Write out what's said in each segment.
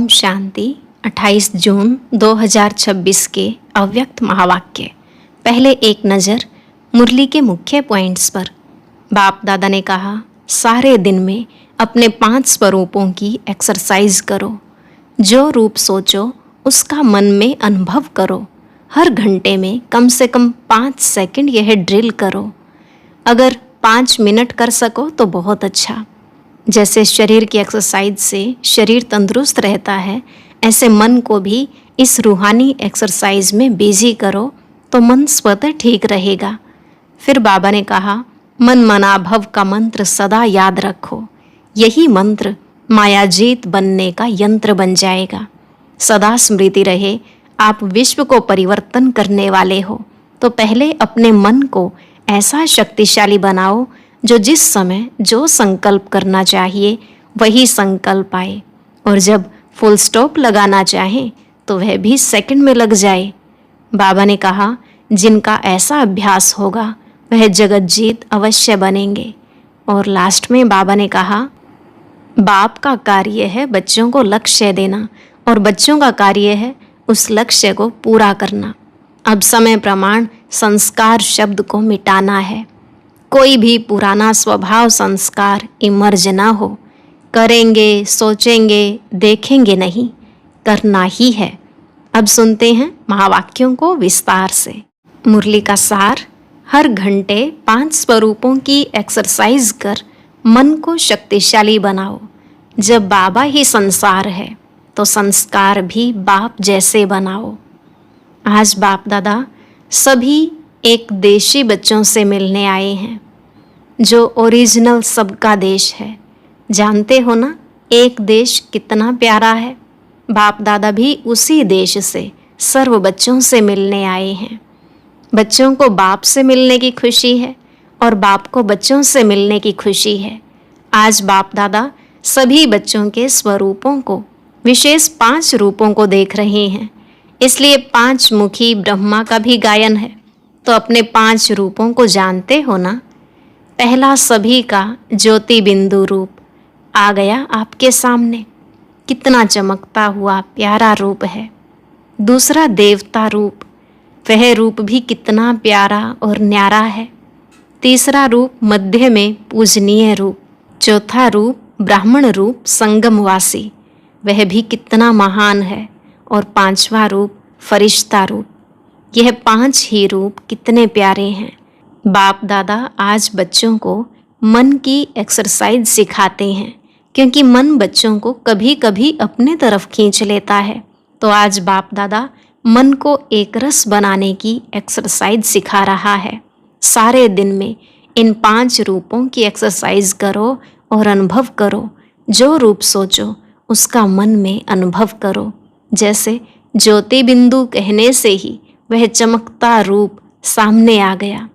ओम शांति। 28 जून 2026 के अव्यक्त महावाक्य। पहले एक नज़र मुरली के मुख्य पॉइंट्स पर। बाप दादा ने कहा, सारे दिन में अपने 5 स्वरूपों की एक्सरसाइज करो। जो रूप सोचो उसका मन में अनुभव करो। हर घंटे में कम से कम 5 सेकंड यह ड्रिल करो। अगर 5 मिनट कर सको तो बहुत अच्छा। जैसे शरीर की एक्सरसाइज से शरीर तंदुरुस्त रहता है, ऐसे मन को भी इस रूहानी एक्सरसाइज में बिजी करो तो मन स्वतः ठीक रहेगा। फिर बाबा ने कहा, मन मनाभव का मंत्र सदा याद रखो। यही मंत्र मायाजीत बनने का यंत्र बन जाएगा। सदा स्मृति रहे आप विश्व को परिवर्तन करने वाले हो, तो पहले अपने मन को ऐसा शक्तिशाली बनाओ जो जिस समय जो संकल्प करना चाहिए वही संकल्प आए, और जब फुल स्टॉप लगाना चाहें तो वह भी सेकंड में लग जाए। बाबा ने कहा, जिनका ऐसा अभ्यास होगा वह जगत जीत अवश्य बनेंगे। और लास्ट में बाबा ने कहा, बाप का कार्य है बच्चों को लक्ष्य देना और बच्चों का कार्य है उस लक्ष्य को पूरा करना। अब समय प्रमाण संस्कार शब्द को मिटाना है। कोई भी पुराना स्वभाव संस्कार इमर्ज ना हो। करेंगे, सोचेंगे, देखेंगे नहीं, करना ही है। अब सुनते हैं महावाक्यों को विस्तार से। मुरली का सार, हर घंटे 5 स्वरूपों की एक्सरसाइज कर मन को शक्तिशाली बनाओ। जब बाबा ही संसार है तो संस्कार भी बाप जैसे बनाओ। आज बाप दादा सभी एक देशी बच्चों से मिलने आए हैं जो ओरिजिनल सबका देश है। जानते हो ना, एक देश कितना प्यारा है। बाप दादा भी उसी देश से सर्व बच्चों से मिलने आए हैं। बच्चों को बाप से मिलने की खुशी है और बाप को बच्चों से मिलने की खुशी है। आज बाप दादा सभी बच्चों के स्वरूपों को, विशेष 5 रूपों को देख रहे हैं। इसलिए 5 मुखी ब्रह्मा का भी गायन है। तो अपने 5 रूपों को जानते हो ना। पहला सभी का ज्योति बिंदु रूप आ गया आपके सामने। कितना चमकता हुआ प्यारा रूप है। दूसरा देवता रूप, वह रूप भी कितना प्यारा और न्यारा है। तीसरा रूप मध्य में पूजनीय रूप। चौथा रूप ब्राह्मण रूप संगमवासी, वह भी कितना महान है। और 5वां रूप फरिश्ता रूप। यह 5 ही रूप कितने प्यारे हैं। बाप दादा आज बच्चों को मन की एक्सरसाइज सिखाते हैं, क्योंकि मन बच्चों को कभी कभी अपने तरफ खींच लेता है। तो आज बाप दादा मन को एक रस बनाने की एक्सरसाइज सिखा रहा है। सारे दिन में इन 5 रूपों की एक्सरसाइज करो और अनुभव करो। जो रूप सोचो उसका मन में अनुभव करो। जैसे ज्योति बिंदु कहने से ही वह चमकता रूप सामने आ गया,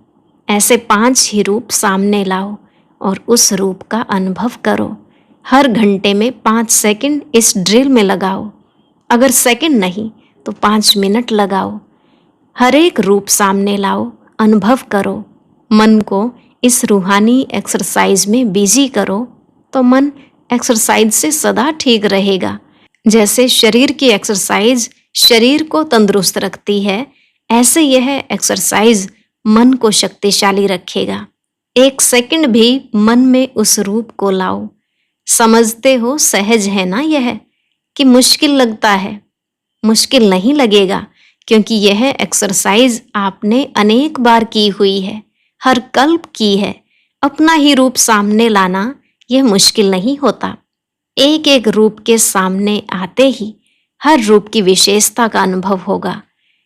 ऐसे 5 ही रूप सामने लाओ और उस रूप का अनुभव करो। हर घंटे में 5 सेकंड इस ड्रिल में लगाओ। अगर सेकंड नहीं तो 5 मिनट लगाओ। हर एक रूप सामने लाओ, अनुभव करो। मन को इस रूहानी एक्सरसाइज में बिजी करो तो मन एक्सरसाइज से सदा ठीक रहेगा। जैसे शरीर की एक्सरसाइज शरीर को तंदुरुस्त रखती है, ऐसे यह एक्सरसाइज मन को शक्तिशाली रखेगा। 1 सेकंड भी मन में उस रूप को लाओ। समझते हो सहज है ना यह, कि मुश्किल लगता है? मुश्किल नहीं लगेगा, क्योंकि यह एक्सरसाइज आपने अनेक बार की हुई है, हर कल्प की है। अपना ही रूप सामने लाना यह मुश्किल नहीं होता। एक एक रूप के सामने आते ही हर रूप की विशेषता का अनुभव होगा।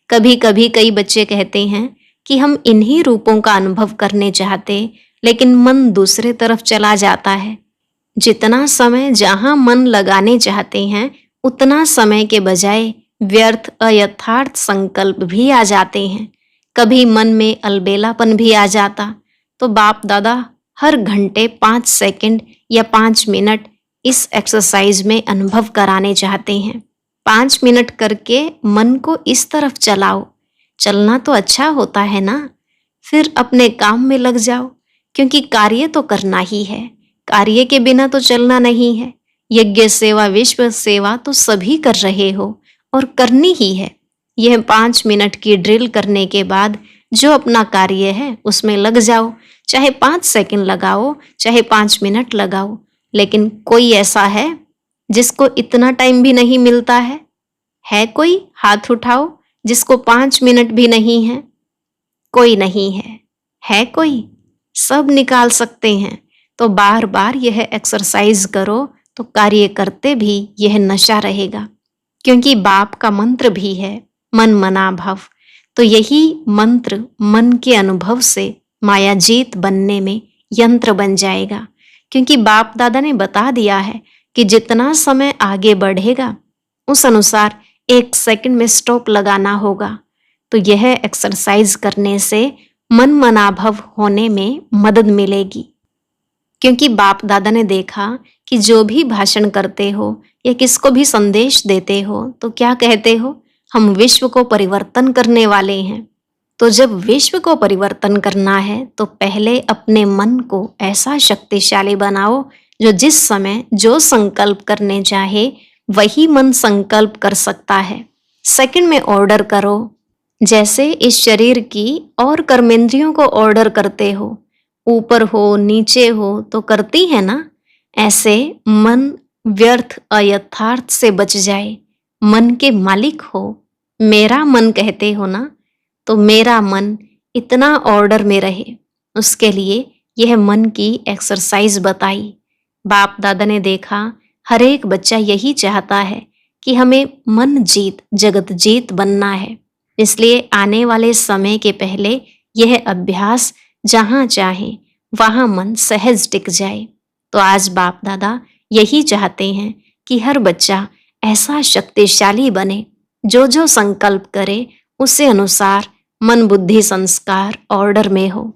कभी कभी कई बच्चे कहते हैं कि हम इन्हीं रूपों का अनुभव करने चाहते, लेकिन मन दूसरे तरफ चला जाता है। जितना समय जहां मन लगाने चाहते हैं, उतना समय के बजाय व्यर्थ अयथार्थ संकल्प भी आ जाते हैं। कभी मन में अलबेलापन भी आ जाता। तो बाप दादा हर घंटे 5 सेकंड या 5 मिनट इस एक्सरसाइज में अनुभव कराने चाहते हैं। 5 मिनट करके मन को इस तरफ चलाओ। चलना तो अच्छा होता है ना। फिर अपने काम में लग जाओ, क्योंकि कार्य तो करना ही है। कार्य के बिना तो चलना नहीं है। यज्ञ सेवा, विश्व सेवा तो सभी कर रहे हो और करनी ही है। यह 5 मिनट की ड्रिल करने के बाद जो अपना कार्य है उसमें लग जाओ, चाहे 5 सेकंड लगाओ, चाहे 5 मिनट लगाओ। लेकिन कोई ऐसा है जिसको इतना टाइम भी नहीं मिलता है? है कोई? हाथ उठाओ जिसको 5 मिनट भी नहीं है। कोई नहीं है। है कोई? सब निकाल सकते हैं। तो बार बार यह एक्सरसाइज करो तो कार्य करते भी यह नशा रहेगा। क्योंकि बाप का मंत्र भी है मन मना भव। तो यही मंत्र मन के अनुभव से मायाजीत बनने में यंत्र बन जाएगा। क्योंकि बाप दादा ने बता दिया है कि जितना समय आगे बढ़ेगा उस अनुसार 1 सेकंड में स्टॉप लगाना होगा। तो यह एक्सरसाइज करने से मन मनाभव होने में मदद मिलेगी। क्योंकि बाप दादा ने देखा कि जो भी भाषण करते हो या किसको भी संदेश देते हो तो क्या कहते हो? हम विश्व को परिवर्तन करने वाले हैं। तो जब विश्व को परिवर्तन करना है तो पहले अपने मन को ऐसा शक्तिशाली बनाओ जो जिस समय जो संकल्प करने चाहे वही मन संकल्प कर सकता है। सेकंड में ऑर्डर करो। जैसे इस शरीर की और कर्मेंद्रियों को ऑर्डर करते हो, ऊपर हो नीचे हो तो करती है ना। ऐसे मन व्यर्थ अयथार्थ से बच जाए, मन के मालिक हो। मेरा मन कहते हो ना, तो मेरा मन इतना ऑर्डर में रहे, उसके लिए यह मन की एक्सरसाइज बताई। बाप दादा ने देखा हर एक बच्चा यही चाहता है कि हमें मन जीत जगत जीत बनना है। इसलिए आने वाले समय के पहले यह अभ्यास जहाँ चाहे वहाँ मन सहज टिक जाए। तो आज बाप दादा यही चाहते हैं कि हर बच्चा ऐसा शक्तिशाली बने, जो जो संकल्प करे उसे अनुसार मन बुद्धि संस्कार ऑर्डर में हो।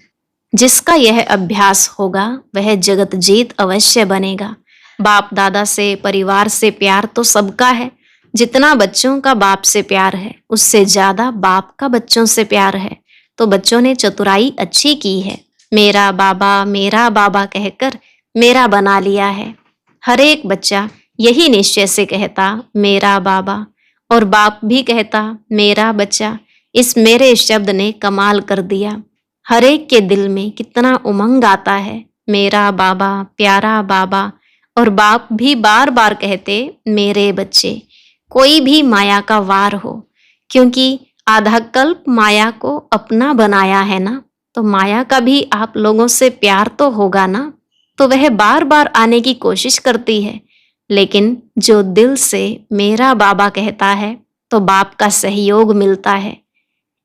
जिसका यह अभ्यास होगा वह जगत जीत अवश्य बनेगा। बाप दादा से परिवार से प्यार तो सबका है। जितना बच्चों का बाप से प्यार है उससे ज्यादा बाप का बच्चों से प्यार है। तो बच्चों ने चतुराई अच्छी की है, मेरा बाबा कहकर मेरा बना लिया है। हर एक बच्चा यही निश्चय से कहता मेरा बाबा, और बाप भी कहता मेरा बच्चा। इस मेरे शब्द ने कमाल कर दिया। हर एक के दिल में कितना उमंग आता है, मेरा बाबा, प्यारा बाबा। और बाप भी बार बार कहते मेरे बच्चे। कोई भी माया का वार हो, क्योंकि आधा कल्प माया को अपना बनाया है ना, तो माया का भी आप लोगों से प्यार तो होगा ना। तो वह बार बार आने की कोशिश करती है। लेकिन जो दिल से मेरा बाबा कहता है तो बाप का सहयोग मिलता है।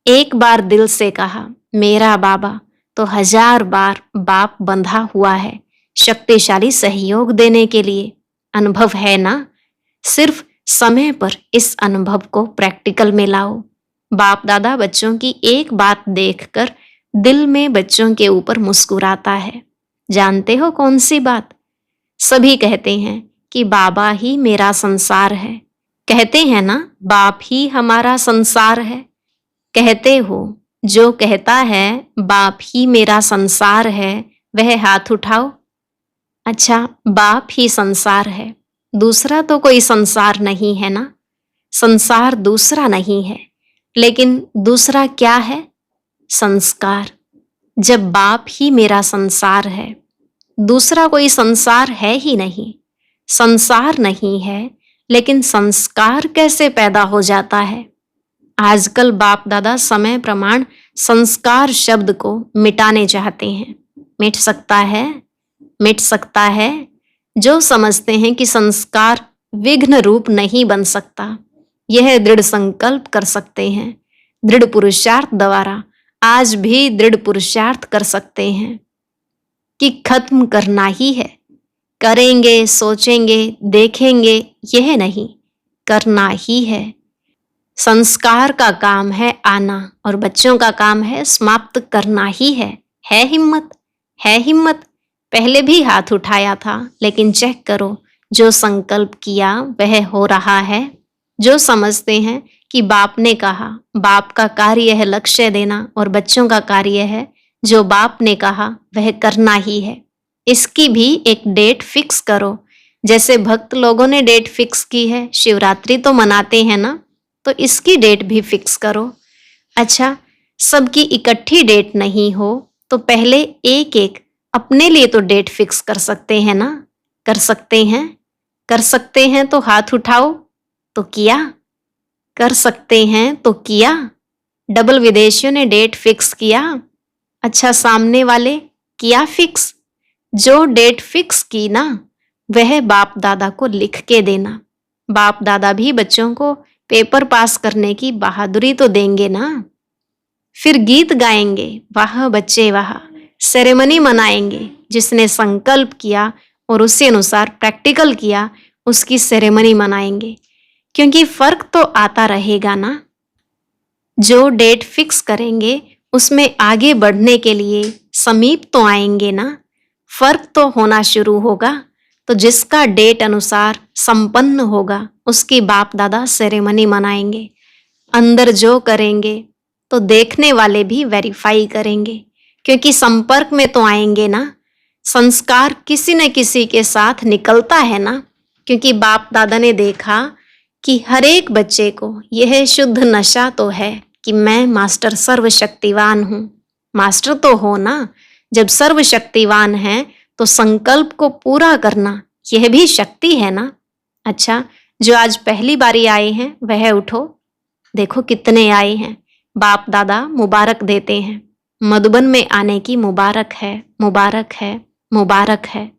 एक बार दिल से कहा मेरा बाबा तो 1000 बार बाप बंधा हुआ है शक्तिशाली सहयोग देने के लिए। अनुभव है ना, सिर्फ समय पर इस अनुभव को प्रैक्टिकल में लाओ। बाप दादा बच्चों की एक बात देखकर दिल में बच्चों के ऊपर मुस्कुराता है। जानते हो कौन सी बात? सभी कहते हैं कि बाबा ही मेरा संसार है। कहते हैं ना, बाप ही हमारा संसार है। कहते हो, जो कहता है बाप ही मेरा संसार है वह हाथ उठाओ। अच्छा, बाप ही संसार है, दूसरा तो कोई संसार नहीं है ना। संसार दूसरा नहीं है, लेकिन दूसरा क्या है? संस्कार। जब बाप ही मेरा संसार है, दूसरा कोई संसार है ही नहीं। संसार नहीं है, लेकिन संस्कार कैसे पैदा हो जाता है? आजकल बाप दादा समय प्रमाण संस्कार शब्द को मिटाने चाहते हैं। मिट सकता है? मिट सकता है। जो समझते हैं कि संस्कार विघ्न रूप नहीं बन सकता, यह दृढ़ संकल्प कर सकते हैं। दृढ़ पुरुषार्थ द्वारा आज भी दृढ़ पुरुषार्थ कर सकते हैं कि खत्म करना ही है। करेंगे, सोचेंगे, देखेंगे, यह नहीं, करना ही है। संस्कार का काम है आना और बच्चों का काम है समाप्त करना ही है। है हिम्मत? है हिम्मत? पहले भी हाथ उठाया था, लेकिन चेक करो, जो संकल्प किया वह हो रहा है। जो समझते हैं कि बाप ने कहा, बाप का कार्य है लक्ष्य देना और बच्चों का कार्य है जो बाप ने कहा वह करना ही है। इसकी भी एक डेट फिक्स करो। जैसे भक्त लोगों ने डेट फिक्स की है, शिवरात्रि तो मनाते हैं ना, तो इसकी डेट भी फिक्स करो। अच्छा, सबकी इकट्ठी डेट नहीं हो तो पहले एक एक अपने लिए तो डेट फिक्स कर सकते हैं ना। कर सकते हैं? कर सकते हैं तो हाथ उठाओ। तो किया? कर सकते हैं तो किया? डबल विदेशियों ने डेट फिक्स किया। अच्छा, सामने वाले किया फिक्स? जो डेट फिक्स की ना, वह बाप दादा को लिख के देना। बाप दादा भी बच्चों को पेपर पास करने की बहादुरी तो देंगे ना। फिर गीत गाएंगे, वाह बच्चे वाह। सेरेमनी मनाएंगे, जिसने संकल्प किया और उसी अनुसार प्रैक्टिकल किया, उसकी सेरेमनी मनाएंगे। क्योंकि फर्क तो आता रहेगा ना। जो डेट फिक्स करेंगे उसमें आगे बढ़ने के लिए समीप तो आएंगे ना। फर्क तो होना शुरू होगा। तो जिसका डेट अनुसार संपन्न होगा उसकी बाप दादा सेरेमनी मनाएंगे। अंदर जो करेंगे तो देखने वाले भी वेरीफाई करेंगे, क्योंकि संपर्क में तो आएंगे ना। संस्कार किसी न किसी के साथ निकलता है ना। क्योंकि बाप दादा ने देखा कि हर एक बच्चे को यह शुद्ध नशा तो है कि मैं मास्टर सर्वशक्तिवान हूँ। मास्टर तो हो ना। जब सर्वशक्तिवान है तो संकल्प को पूरा करना यह भी शक्ति है ना। अच्छा, जो आज पहली बारी आए हैं वह उठो। देखो कितने आए हैं। बाप दादा मुबारक देते हैं। मधुबन में आने की मुबारक है, मुबारक है, मुबारक है।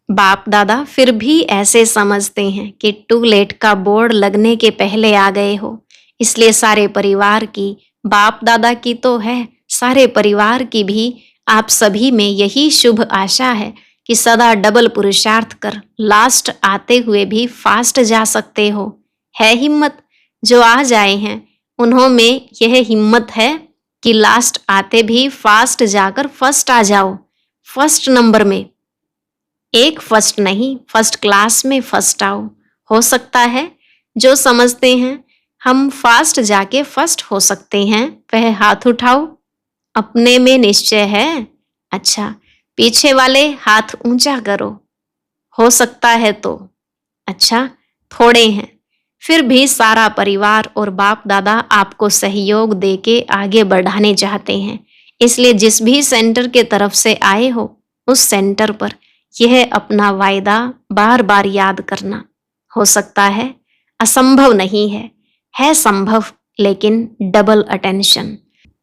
बाप दादा फिर भी ऐसे समझते हैं कि टू लेट का बोर्ड लगने के पहले आ गए हो। इसलिए सारे परिवार की, बाप दादा की तो है, सारे परिवार की भी आप सभी में यही शुभ आशा है कि सदा डबल पुरुषार्थ कर लास्ट आते हुए भी फास्ट जा सकते हो। है हिम्मत? जो आज आए हैं उन्हों में यह हिम्मत है कि लास्ट आते भी फास्ट जाकर फर्स्ट आ जाओ। फर्स्ट नंबर में, एक फर्स्ट नहीं, फर्स्ट क्लास में फर्स्ट आओ। हो सकता है? जो समझते हैं हम फास्ट जाके फर्स्ट हो सकते हैं वह हाथ उठाओ। अपने में निश्चय है? अच्छा, पीछे वाले हाथ ऊंचा करो। हो सकता है तो? अच्छा, थोड़े हैं। फिर भी सारा परिवार और बाप दादा आपको सहयोग देके आगे बढ़ाने चाहते हैं। इसलिए जिस भी सेंटर के तरफ से आए हो उस सेंटर पर यह अपना वायदा बार बार याद करना। हो सकता है, असंभव नहीं है संभव, लेकिन डबल अटेंशन।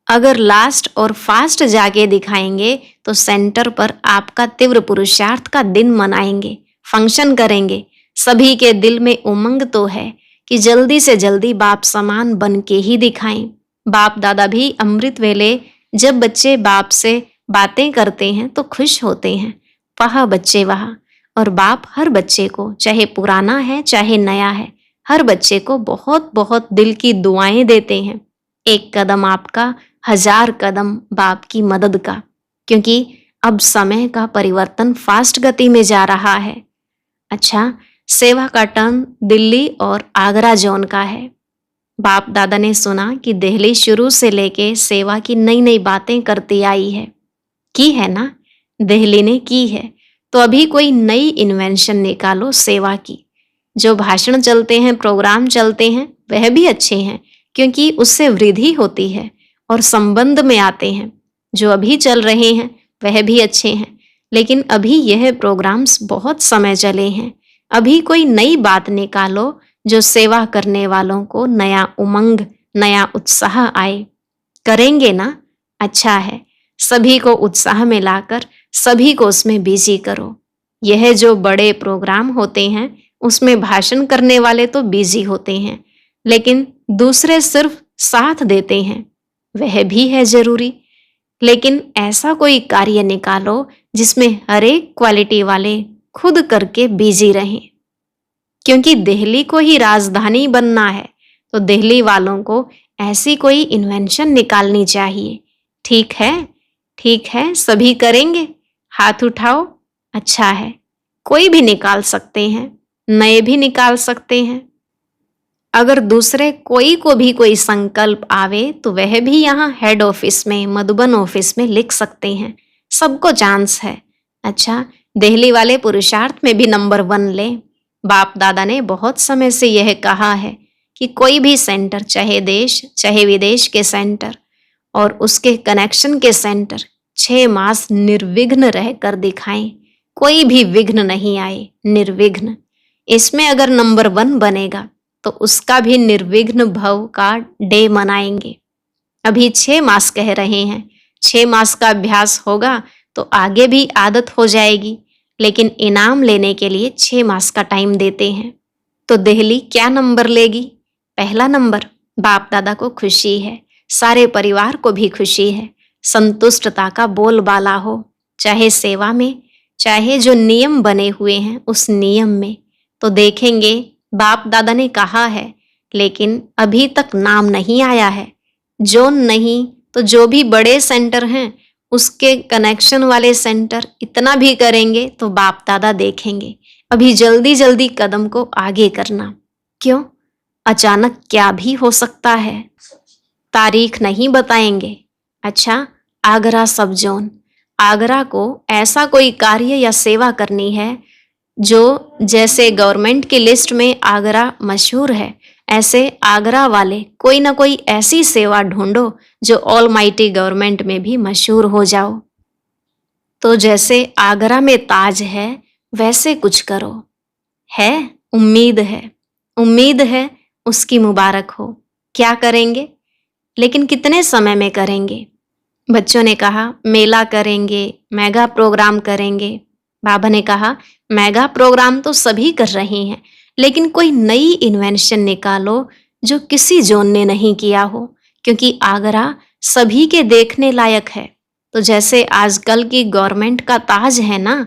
अगर लास्ट और फास्ट जाके दिखाएंगे तो सेंटर पर आपका तीव्र पुरुषार्थ का दिन मनाएंगे, फंक्शन करेंगे। सभी के दिल में उमंग तो है कि जल्दी से जल्दी बाप समान बन के ही दिखाएं। बाप दादा भी अमृत वेले जब बच्चे बाप से बातें करते हैं तो खुश होते हैं। वाह बच्चे वाह। और बाप हर बच्चे को, चाहे पुराना है चाहे नया है, हर बच्चे को बहुत बहुत दिल की दुआएं देते हैं। एक कदम आपका, 1000 कदम बाप की मदद का। क्योंकि अब समय का परिवर्तन फास्ट गति में जा रहा है। अच्छा, सेवा का टर्न दिल्ली और आगरा जोन का है। बाप दादा ने सुना कि दिल्ली शुरू से लेके सेवा की नई नई बातें करती आई है। की है ना? दिल्ली ने की है। तो अभी कोई नई इन्वेंशन निकालो सेवा की। जो भाषण चलते हैं, प्रोग्राम चलते हैं, वह भी अच्छे हैं, क्योंकि उससे वृद्धि होती है और संबंध में आते हैं। जो अभी चल रहे हैं वह भी अच्छे हैं, लेकिन अभी यह प्रोग्राम्स बहुत समय चले हैं। अभी कोई नई बात निकालो जो सेवा करने वालों को नया उमंग, नया उत्साह आए। करेंगे ना? अच्छा है। सभी को उत्साह में लाकर सभी को उसमें बिजी करो। यह जो बड़े प्रोग्राम होते हैं उसमें भाषण करने वाले तो बिजी होते हैं, लेकिन दूसरे सिर्फ साथ देते हैं, वह भी है जरूरी। लेकिन ऐसा कोई कार्य निकालो जिसमें हर एक क्वालिटी वाले खुद करके बिजी रहें। क्योंकि दिल्ली को ही राजधानी बनना है तो दिल्ली वालों को ऐसी कोई इन्वेंशन निकालनी चाहिए। ठीक है? ठीक है, सभी करेंगे? हाथ उठाओ। अच्छा है। कोई भी निकाल सकते हैं, नए भी निकाल सकते हैं। अगर दूसरे कोई को भी कोई संकल्प आवे तो वह भी यहाँ हेड ऑफिस में, मधुबन ऑफिस में लिख सकते हैं। सबको चांस है। अच्छा, दिल्ली वाले पुरुषार्थ में भी नंबर 1 लें। बाप दादा ने बहुत समय से यह कहा है कि कोई भी सेंटर, चाहे देश चाहे विदेश के सेंटर और उसके कनेक्शन के सेंटर 6 मास निर्विघ्न रहकर दिखाएं, कोई भी विघ्न नहीं आए, निर्विघ्न। इसमें अगर नंबर 1 बनेगा तो उसका भी निर्विघ्न भव का डे मनाएंगे। अभी 6 मास कह रहे हैं, 6 मास का अभ्यास होगा तो आगे भी आदत हो जाएगी, लेकिन इनाम लेने के लिए 6 मास का टाइम देते हैं। तो दिल्ली क्या नंबर लेगी? पहला नंबर, बाप दादा को खुशी है, सारे परिवार को भी खुशी है, संतुष्टता का बोलबाला हो, चाहे सेवा में, चाहे जो नियम बने हुए हैं उस नियम में। तो देखेंगे बाप दादा ने कहा है, लेकिन अभी तक नाम नहीं आया है, जोन नहीं, तो जो भी बड़े सेंटर हैं उसके कनेक्शन वाले सेंटर इतना भी करेंगे तो बाप दादा देखेंगे। अभी जल्दी जल्दी कदम को आगे करना। क्यों? अचानक क्या भी हो सकता है, तारीख नहीं बताएंगे। अच्छा, आगरा सब जोन, आगरा को ऐसा कोई कार्य या सेवा करनी है जो जैसे गवर्नमेंट की लिस्ट में आगरा मशहूर है, ऐसे आगरा वाले कोई ना कोई ऐसी सेवा ढूंढो जो ऑल माइटी गवर्नमेंट में भी मशहूर हो जाओ। तो जैसे आगरा में ताज है वैसे कुछ करो। है, उम्मीद है उसकी मुबारक हो। क्या करेंगे, लेकिन कितने समय में करेंगे? बच्चों ने कहा मेला करेंगे, मेगा प्रोग्राम करेंगे। बाबा ने कहा मेगा प्रोग्राम तो सभी कर रहे हैं, लेकिन कोई नई इन्वेंशन निकालो जो किसी जोन ने नहीं किया हो, क्योंकि आगरा सभी के देखने लायक है। तो जैसे आजकल की गवर्नमेंट का ताज है ना,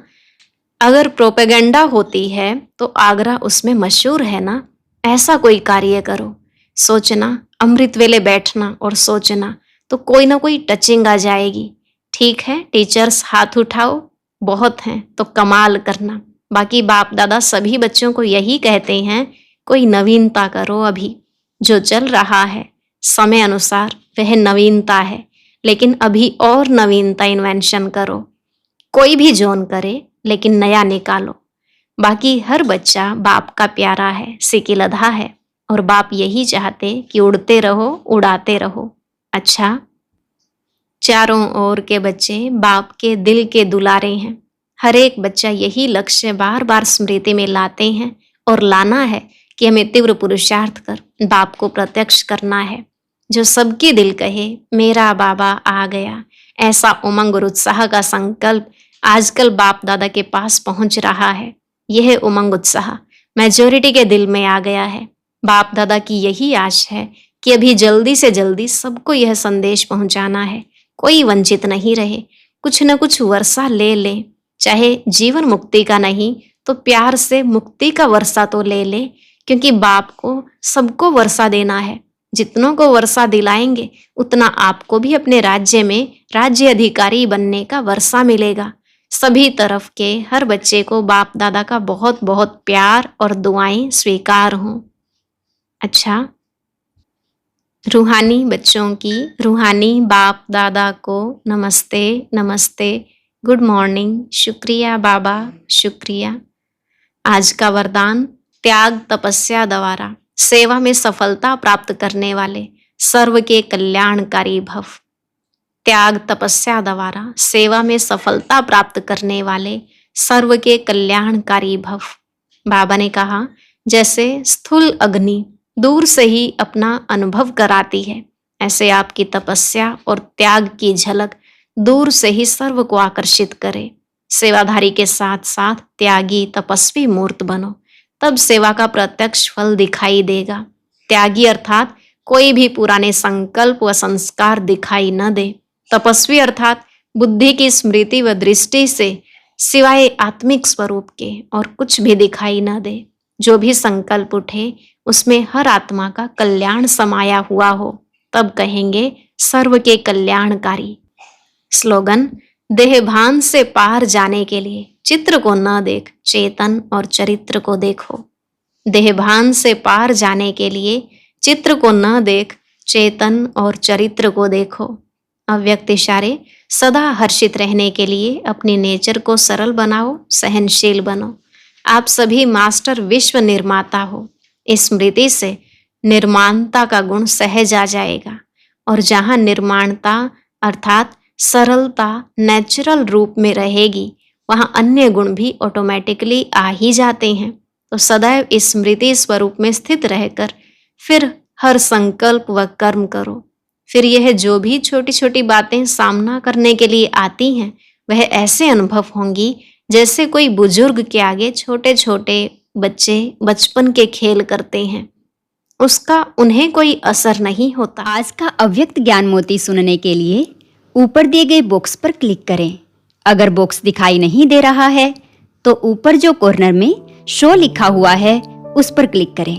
अगर प्रोपेगेंडा होती है तो आगरा उसमें मशहूर है ना। ऐसा कोई कार्य करो, सोचना, अमृत वेले बैठना और सोचना, तो कोई ना कोई टचिंग आ जाएगी। ठीक है टीचर्स, हाथ उठाओ, बहुत हैं तो कमाल करना। बाकी बाप दादा सभी बच्चों को यही कहते हैं, कोई नवीनता करो। अभी जो चल रहा है समय अनुसार वह नवीनता है, लेकिन अभी और नवीनता इन्वेंशन करो। कोई भी जोन करे लेकिन नया निकालो। बाकी हर बच्चा बाप का प्यारा है, सिकिलधा है, और बाप यही चाहते कि उड़ते रहो, उड़ाते रहो। अच्छा, चारों ओर के बच्चे बाप के दिल के दुलारे हैं। हर एक बच्चा यही लक्ष्य बार बार स्मृति में लाते हैं और लाना है कि हमें तीव्र पुरुषार्थ कर बाप को प्रत्यक्ष करना है। जो सबके दिल कहे मेरा बाबा आ गया, ऐसा उमंग और उत्साह का संकल्प आजकल बाप दादा के पास पहुंच रहा है। यह उमंग उत्साह मेजॉरिटी के दिल में आ गया है। बाप दादा की यही आश है कि अभी जल्दी से जल्दी सबको यह संदेश पहुंचाना है, कोई वंचित नहीं रहे, कुछ न कुछ वर्षा ले ले, चाहे जीवन मुक्ति का नहीं तो प्यार से मुक्ति का वर्षा तो ले ले, क्योंकि बाप को सबको वर्षा देना है। जितनों को वर्षा दिलाएंगे उतना आपको भी अपने राज्य में राज्य अधिकारी बनने का वर्षा मिलेगा। सभी तरफ के हर बच्चे को बाप दादा का बहुत बहुत प्यार और दुआएं स्वीकार हों। अच्छा, रूहानी बच्चों की रूहानी बाप दादा को नमस्ते नमस्ते, गुड मॉर्निंग, शुक्रिया बाबा, शुक्रिया। आज का वरदान, त्याग तपस्या द्वारा सेवा में सफलता प्राप्त करने वाले सर्व के कल्याणकारी भव। त्याग तपस्या द्वारा सेवा में सफलता प्राप्त करने वाले सर्व के कल्याणकारी भव। बाबा ने कहा जैसे स्थूल अग्नि दूर से ही अपना अनुभव कराती है, ऐसे आपकी तपस्या और त्याग की झलक दूर से ही सर्व को आकर्षित करे। सेवाधारी के साथ साथ त्यागी तपस्वी मूर्त बनो, तब सेवा का प्रत्यक्ष फल दिखाई देगा। त्यागी अर्थात कोई भी पुराने संकल्प व संस्कार दिखाई न दे। तपस्वी अर्थात बुद्धि की स्मृति व दृष्टि से सिवाय आत्मिक स्वरूप के और कुछ भी दिखाई न दे। जो भी संकल्प उठे उसमें हर आत्मा का कल्याण समाया हुआ हो, तब कहेंगे सर्व के कल्याणकारी। स्लोगन, देहभान से पार जाने के लिए चित्र को न देख, चेतन और चरित्र को देखो। देहभान से पार जाने के लिए चित्र को न देख, चेतन और चरित्र को देखो। अव्यक्त इशारे सदा हर्षित रहने के लिए अपने नेचर को सरल बनाओ, सहनशील बनो। आप सभी मास्टर विश्व निर्माता हो। स्मृति से निर्माणता का गुण सहज आ जाएगा, और जहाँ निर्माणता अर्थात सरलता नेचुरल रूप में रहेगी, वहाँ अन्य गुण भी ऑटोमेटिकली आ ही जाते हैं। तो सदैव स्मृति स्वरूप में स्थित रहकर फिर हर संकल्प व कर्म करो। फिर यह जो भी छोटी छोटी बातें सामना करने के लिए आती हैं, वह ऐसे अनुभव होंगी जैसे कोई बुजुर्ग के आगे छोटे छोटे बच्चे बचपन के खेल करते हैं, उसका उन्हें कोई असर नहीं होता। आज का अव्यक्त ज्ञान मोती सुनने के लिए ऊपर दिए गए बॉक्स पर क्लिक करें। अगर बॉक्स दिखाई नहीं दे रहा है तो ऊपर जो कॉर्नर में शो लिखा हुआ है उस पर क्लिक करें।